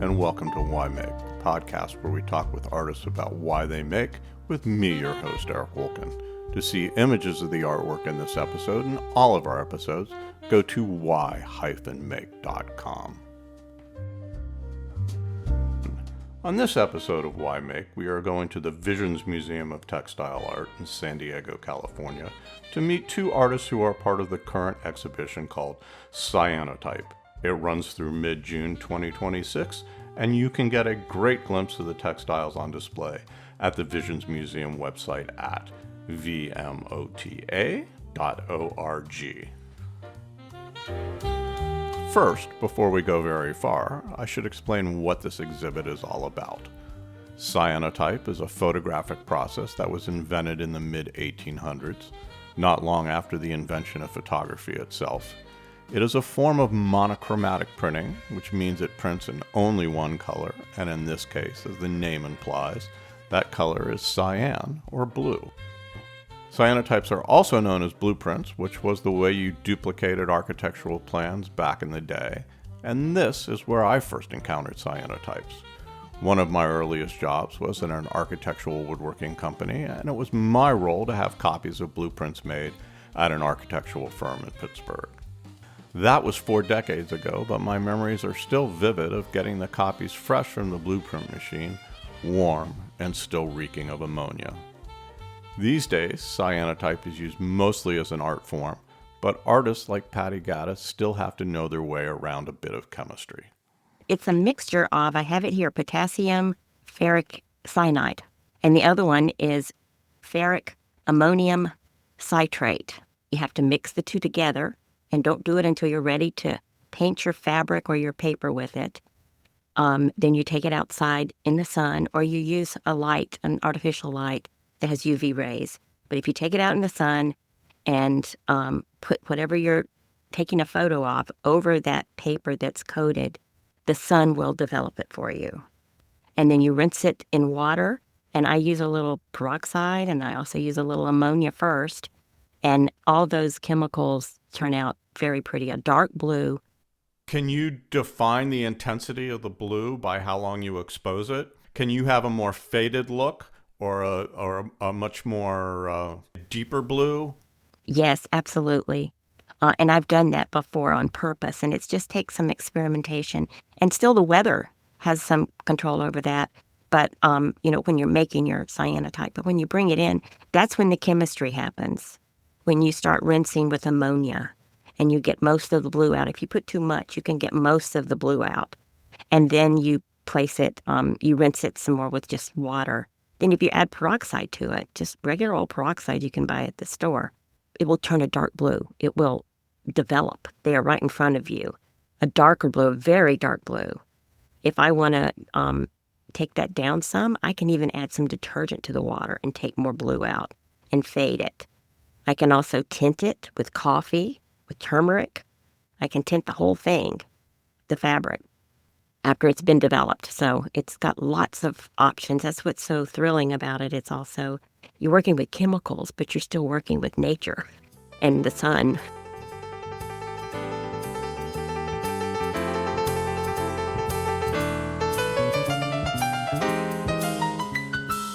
and welcome to Why Make, the podcast where we talk with artists about why they make, with me, your host, Eric Wolkin. To see images of the artwork in this episode and all of our episodes, go to why-make.com. On this episode of Why Make, we are going to the Visions Museum of Textile Art in San Diego, California, to meet two artists who are part of the current exhibition called Cyanotype. It runs through mid-June 2026, and you can get a great glimpse of the textiles on display at the Visions Museum website at vmota.org. First, before we go very far, I should explain what this exhibit is all about. Cyanotype is a photographic process that was invented in the mid-1800s, not long after the invention of photography itself. It is a form of monochromatic printing, which means it prints in only one color, and in this case, as the name implies, that color is cyan, or blue. Cyanotypes are also known as blueprints, which was the way you duplicated architectural plans back in the day, and this is where I first encountered cyanotypes. One of my earliest jobs was in an architectural woodworking company, and it was my role to have copies of blueprints made at an architectural firm in Pittsburgh. That was 4 decades ago, but my memories are still vivid of getting the copies fresh from the blueprint machine, warm, and still reeking of ammonia. These days, cyanotype is used mostly as an art form, but artists like Patti Gaddis still have to know their way around a bit of chemistry. It's a mixture of, I have it here, potassium ferric cyanide, and the other one is ferric ammonium citrate. You have to mix the two together, and don't do it until you're ready to paint your fabric or your paper with it. Then you take it outside in the sun, or you use a light, an artificial light that has UV rays. But if you take it out in the sun and put whatever you're taking a photo of over that paper that's coated, the sun will develop it for you. And then you rinse it in water, and I use a little peroxide, and I also use a little ammonia first, and all those chemicals turn out very pretty, a dark blue. Can you define the intensity of the blue by how long you expose it? Can you have a more faded look or a much more deeper blue? Yes, absolutely. And I've done that before on purpose, and it just takes some experimentation. And still the weather has some control over that. But, when you're making your cyanotype, but when you bring it in, that's when the chemistry happens. When you start rinsing with ammonia and you get most of the blue out. If you put too much, you can get most of the blue out. And then you place it, you rinse it some more with just water. Then if you add peroxide to it, just regular old peroxide you can buy at the store, it will turn a dark blue. It will develop there right in front of you. A darker blue, a very dark blue. If I want to take that down some, I can even add some detergent to the water and take more blue out and fade it. I can also tint it with coffee, with turmeric. I can tint the whole thing, the fabric, after it's been developed. So it's got lots of options. That's what's so thrilling about it. It's also, you're working with chemicals, but you're still working with nature and the sun.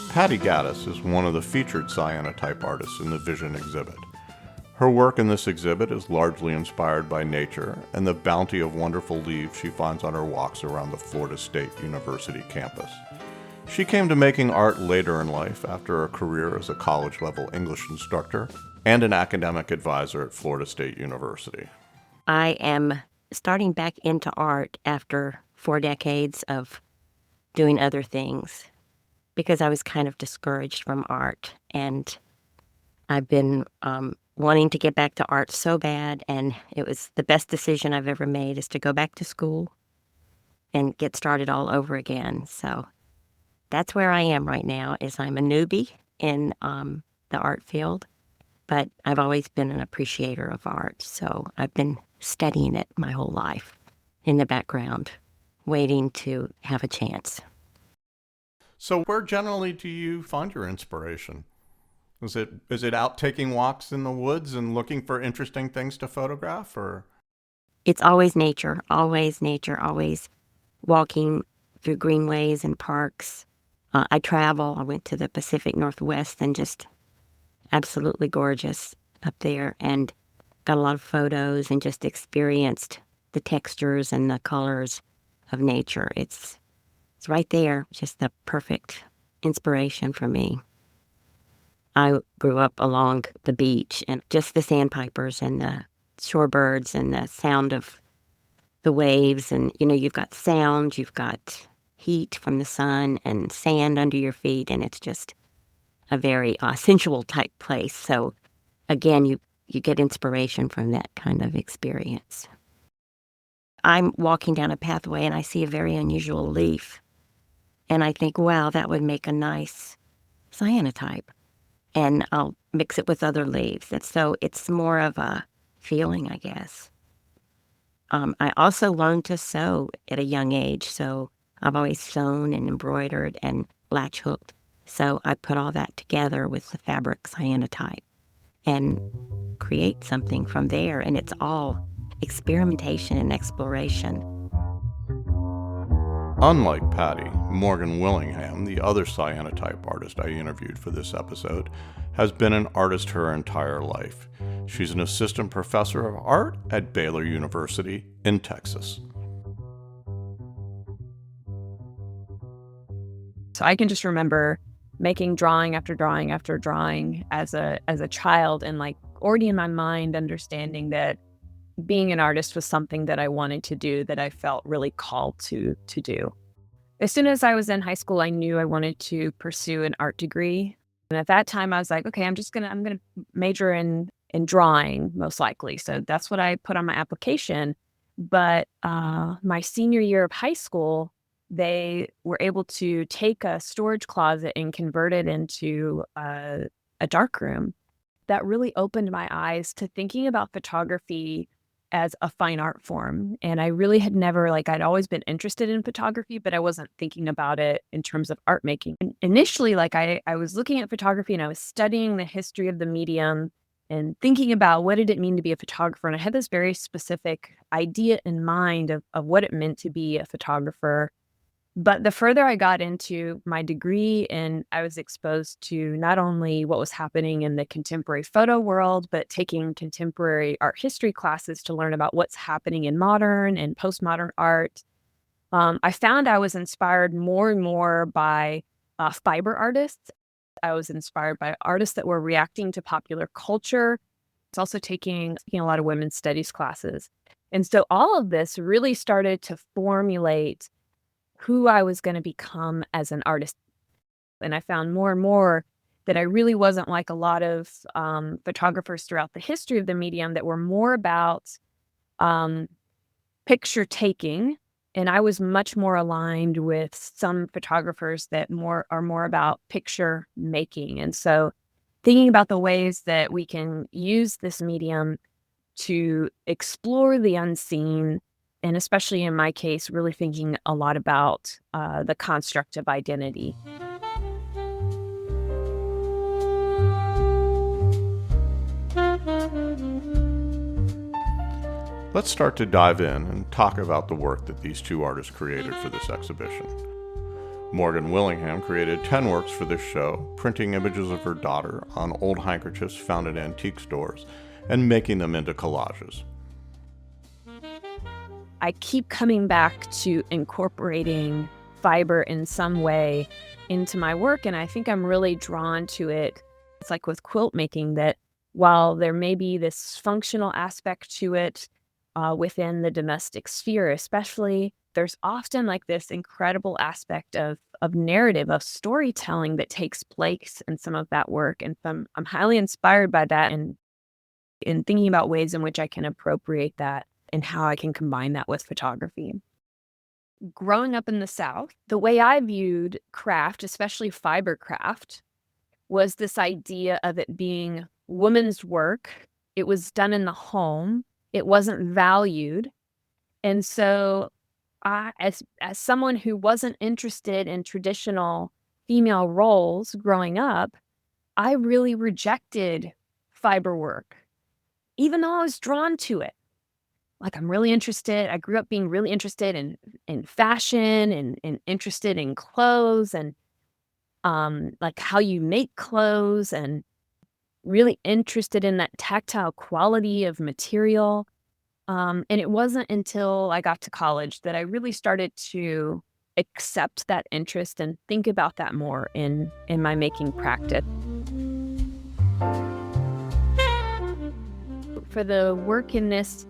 Patti Gaddis is one of the featured cyanotype artists in the Vision exhibit. Her work in this exhibit is largely inspired by nature and the bounty of wonderful leaves she finds on her walks around the Florida State University campus. She came to making art later in life after a career as a college-level English instructor and an academic advisor at Florida State University. I am starting back into art after 4 decades of doing other things, because I was kind of discouraged from art, and I've been wanting to get back to art so bad, and it was the best decision I've ever made is to go back to school and get started all over again. So that's where I am right now, is I'm a newbie in the art field, but I've always been an appreciator of art, so I've been studying it my whole life in the background, waiting to have a chance. So where generally do you find your inspiration? Is it out taking walks in the woods and looking for interesting things to photograph, or? It's always nature, always walking through greenways and parks. I travel. I went to the Pacific Northwest and just absolutely gorgeous up there, and got a lot of photos and just experienced the textures and the colors of nature. It's right there, just the perfect inspiration for me. I grew up along the beach and just the sandpipers and the shorebirds and the sound of the waves. And, you've got sound, you've got heat from the sun and sand under your feet. And it's just a very sensual type place. So, again, you get inspiration from that kind of experience. I'm walking down a pathway and I see a very unusual leaf. And I think, wow, that would make a nice cyanotype. And I'll mix it with other leaves. And so it's more of a feeling, I guess. I also learned to sew at a young age. So I've always sewn and embroidered and latch hooked. So I put all that together with the fabric cyanotype and create something from there. And it's all experimentation and exploration. Unlike Patti, Morgan Willingham, the other cyanotype artist I interviewed for this episode, has been an artist her entire life. She's an assistant professor of art at Baylor University in Texas. So I can just remember making drawing after drawing after drawing as a child, and already in my mind understanding that being an artist was something that I wanted to do, that I felt really called to do. As soon as I was in high school, I knew I wanted to pursue an art degree. And at that time I was like, okay, I'm gonna major in drawing, most likely. So that's what I put on my application. But my senior year of high school, they were able to take a storage closet and convert it into a dark room. That really opened my eyes to thinking about photography as a fine art form. And I really had never, I'd always been interested in photography, but I wasn't thinking about it in terms of art making. And initially, I was looking at photography and I was studying the history of the medium and thinking about what did it mean to be a photographer. And I had this very specific idea in mind of what it meant to be a photographer. But the further I got into my degree, and I was exposed to not only what was happening in the contemporary photo world, but taking contemporary art history classes to learn about what's happening in modern and postmodern art, I found I was inspired more and more by fiber artists. I was inspired by artists that were reacting to popular culture. It's also taking a lot of women's studies classes. And so all of this really started to formulate who I was going to become as an artist. And I found more and more that I really wasn't like a lot of photographers throughout the history of the medium that were more about picture taking. And I was much more aligned with some photographers that are more about picture making. And so thinking about the ways that we can use this medium to explore the unseen, and especially in my case, really thinking a lot about the construct of identity. Let's start to dive in and talk about the work that these two artists created for this exhibition. Morgan Willingham created 10 works for this show, printing images of her daughter on old handkerchiefs found at antique stores and making them into collages. I keep coming back to incorporating fiber in some way into my work, and I think I'm really drawn to it. It's like with quilt making, that while there may be this functional aspect to it within the domestic sphere especially, there's often this incredible aspect of narrative, of storytelling that takes place in some of that work. And so I'm highly inspired by that, and in thinking about ways in which I can appropriate that and how I can combine that with photography. Growing up in the South, the way I viewed craft, especially fiber craft, was this idea of it being woman's work. It was done in the home. It wasn't valued. And so I, as someone who wasn't interested in traditional female roles growing up, I really rejected fiber work, even though I was drawn to it. like I'm really interested. I grew up being really interested in fashion and interested in clothes and like how you make clothes and really interested in that tactile quality of material. And it wasn't until I got to college that I really started to accept that interest and think about that more in my making practice. For the work in this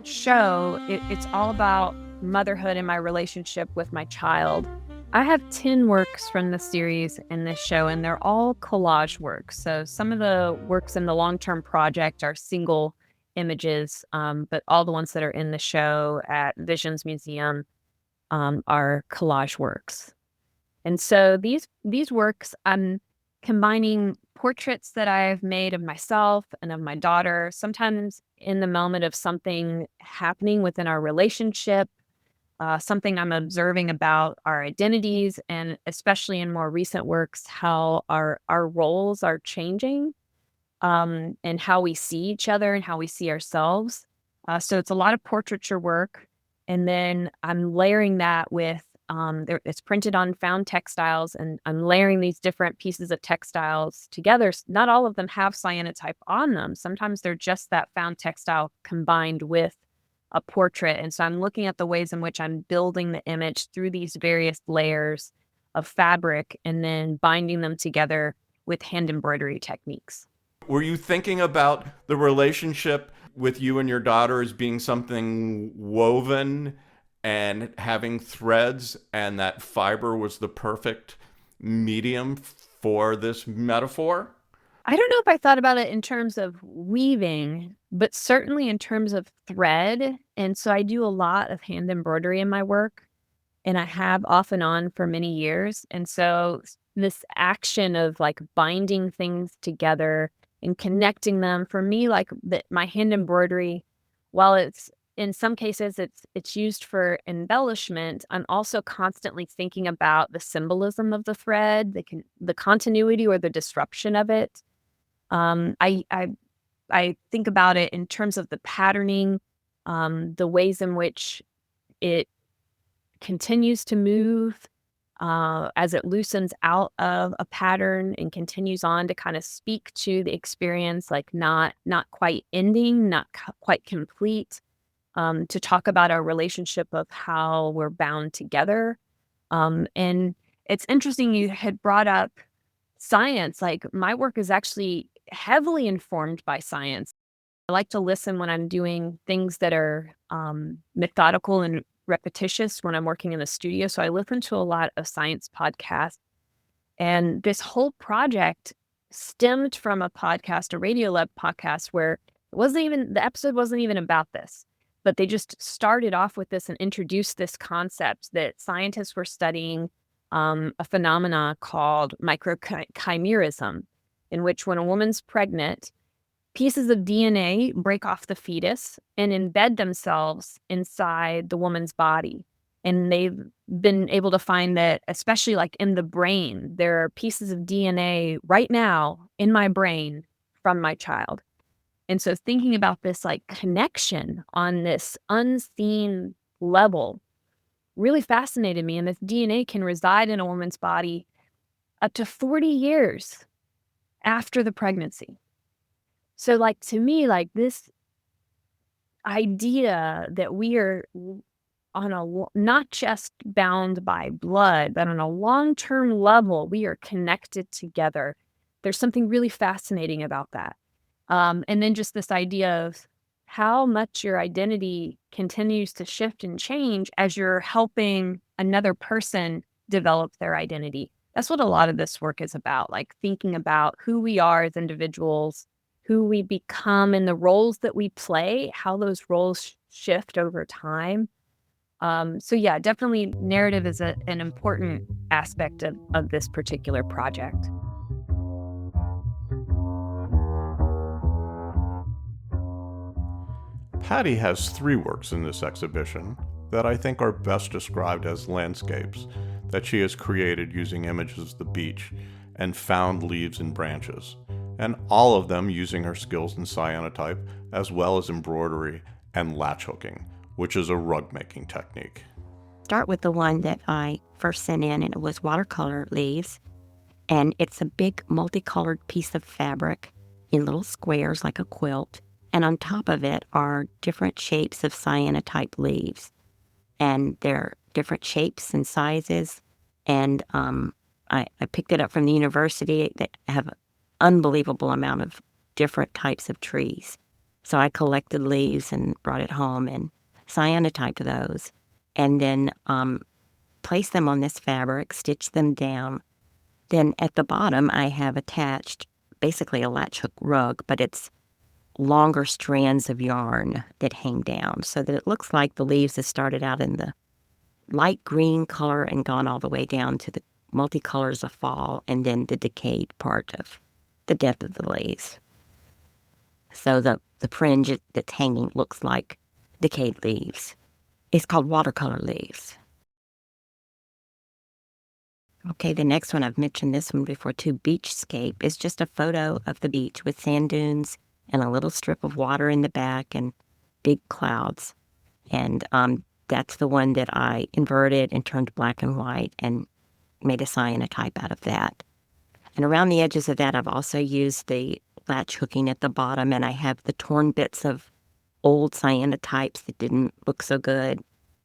show, it's all about motherhood and my relationship with my child. I have 10 works from the series in this show, and they're all collage works. So some of the works in the long-term project are single images, but all the ones that are in the show at Visions Museum are collage works. And so these works, I'm combining portraits that I've made of myself and of my daughter, sometimes in the moment of something happening within our relationship, something I'm observing about our identities, and especially in more recent works, how our roles are changing, and how we see each other and how we see ourselves. So it's a lot of portraiture work, and then I'm layering that with it's printed on found textiles, and I'm layering these different pieces of textiles together. Not all of them have cyanotype on them. Sometimes they're just that found textile combined with a portrait. And so I'm looking at the ways in which I'm building the image through these various layers of fabric and then binding them together with hand embroidery techniques. Were you thinking about the relationship with you and your daughter as being something woven and having threads, and that fiber was the perfect medium for this metaphor? I don't know if I thought about it in terms of weaving, but certainly in terms of thread. And so I do a lot of hand embroidery in my work, and I have off and on for many years. And so this action of like binding things together and connecting them, for me, like my hand embroidery, while it's in some cases it's used for embellishment, I'm also constantly thinking about the symbolism of the thread, the continuity or the disruption of it. I think about it in terms of the patterning, the ways in which it continues to move as it loosens out of a pattern and continues on to kind of speak to the experience, like not quite ending, not quite complete, to talk about our relationship of how we're bound together. And it's interesting you had brought up science. Like my work is actually heavily informed by science. I like to listen when I'm doing things that are methodical and repetitious when I'm working in the studio. So I listen to a lot of science podcasts. And this whole project stemmed from a podcast, a Radiolab podcast, where the episode wasn't even about this, but they just started off with this and introduced this concept that scientists were studying a phenomena called microchimerism, in which when a woman's pregnant, pieces of DNA break off the fetus and embed themselves inside the woman's body. And they've been able to find that, especially like in the brain, there are pieces of DNA right now in my brain from my child. And so thinking about this like connection on this unseen level really fascinated me. And this DNA can reside in a woman's body up to 40 years after the pregnancy. So like to me, like this idea that we are not just bound by blood, but on a long-term level, we are connected together. There's something really fascinating about that. And then just this idea of how much your identity continues to shift and change as you're helping another person develop their identity. That's what a lot of this work is about, like thinking about who we are as individuals, who we become, and the roles that we play, how those roles shift over time. So yeah, definitely narrative is an important aspect of this particular project. Patti has 3 works in this exhibition that I think are best described as landscapes that she has created using images of the beach and found leaves and branches, and all of them using her skills in cyanotype as well as embroidery and latch hooking, which is a rug making technique. Start with the one that I first sent in, and it was watercolor leaves. And it's a big multicolored piece of fabric in little squares like a quilt. And on top of it are different shapes of cyanotype leaves. And they're different shapes and sizes. And I picked it up from the university that have an unbelievable amount of different types of trees. So I collected leaves and brought it home and cyanotyped those. And then placed them on this fabric, stitched them down. Then at the bottom, I have attached basically a latch hook rug, but it's longer strands of yarn that hang down so that it looks like the leaves have started out in the light green color and gone all the way down to the multicolors of fall and then the decayed part of the death of the leaves. So the fringe that's hanging looks like decayed leaves. It's called watercolor leaves. Okay, the next one, I've mentioned this one before too, Beachscape, is just a photo of the beach with sand dunes and a little strip of water in the back and big clouds. And that's the one that I inverted and turned black and white and made a cyanotype out of that. And around the edges of that, I've also used the latch hooking at the bottom, and I have the torn bits of old cyanotypes that didn't look so good.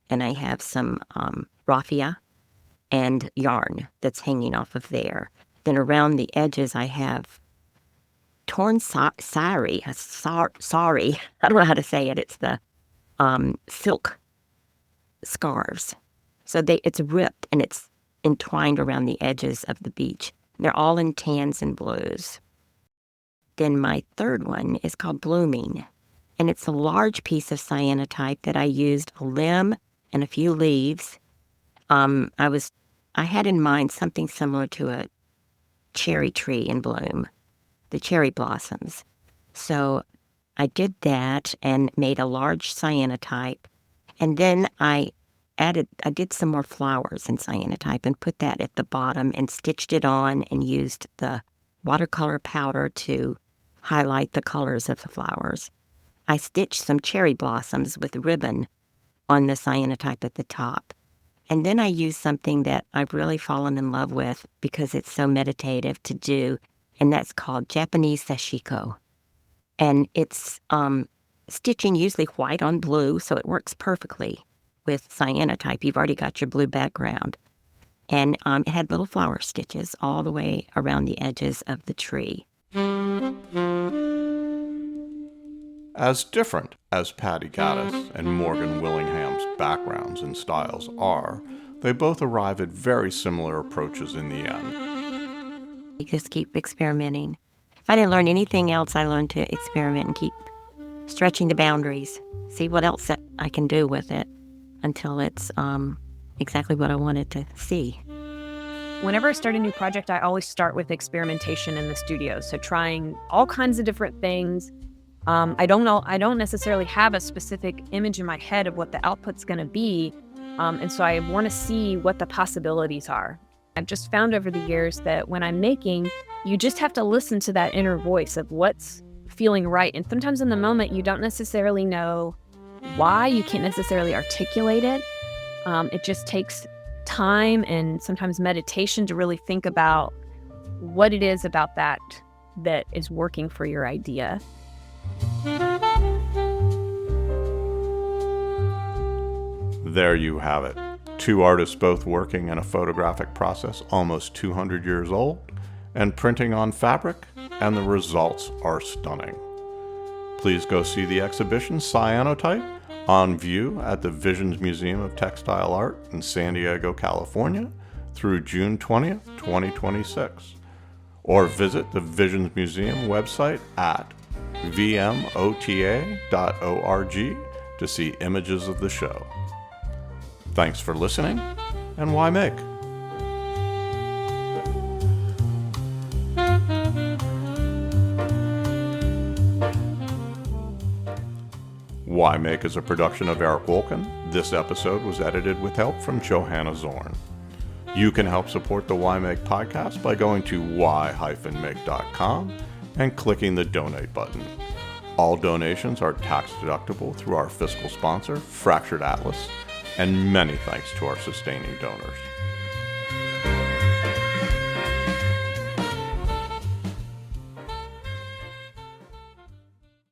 And I have some raffia and yarn that's hanging off of there. Then around the edges, I have torn sari. Sorry, I don't know how to say it. It's the silk scarves. So it's ripped and it's entwined around the edges of the beach. They're all in tans and blues. Then my third one is called Blooming, and it's a large piece of cyanotype that I used a limb and a few leaves. I had in mind something similar to a cherry tree in bloom, the cherry blossoms. So I did that and made a large cyanotype, and then I did some more flowers in cyanotype and put that at the bottom and stitched it on and used the watercolor powder to highlight the colors of the flowers. I stitched some cherry blossoms with ribbon on the cyanotype at the top. And then I used something that I've really fallen in love with because it's so meditative to do, and that's called Japanese sashiko. And it's stitching usually white on blue, so it works perfectly with cyanotype. You've already got your blue background. And it had little flower stitches all the way around the edges of the tree. As different as Patti Gaddis and Morgan Willingham's backgrounds and styles are, they both arrive at very similar approaches in the end. You just keep experimenting. If I didn't learn anything else, I learned to experiment and keep stretching the boundaries, see what else I can do with it until it's exactly what I wanted to see. Whenever I start a new project, I always start with experimentation in the studio. So trying all kinds of different things. I don't necessarily have a specific image in my head of what the output's going to be. And so I want to see what the possibilities are. I've just found over the years that when I'm making, you just have to listen to that inner voice of what's feeling right. And sometimes in the moment, you don't necessarily know why. You can't necessarily articulate it. It just takes time and sometimes meditation to really think about what it is about that is working for your idea. There you have it. Two artists both working in a photographic process almost 200 years old and printing on fabric, and the results are stunning. Please go see the exhibition Cyanotype on view at the Visions Museum of Textile Art in San Diego, California through June 20th, 2026. Or visit the Visions Museum website at vmota.org to see images of the show. Thanks for listening, and why make? Why Make is a production of Eric Wolken. This episode was edited with help from Johanna Zorn. You can help support the Why Make podcast by going to why-make.com and clicking the donate button. All donations are tax deductible through our fiscal sponsor, Fractured Atlas, and many thanks to our sustaining donors.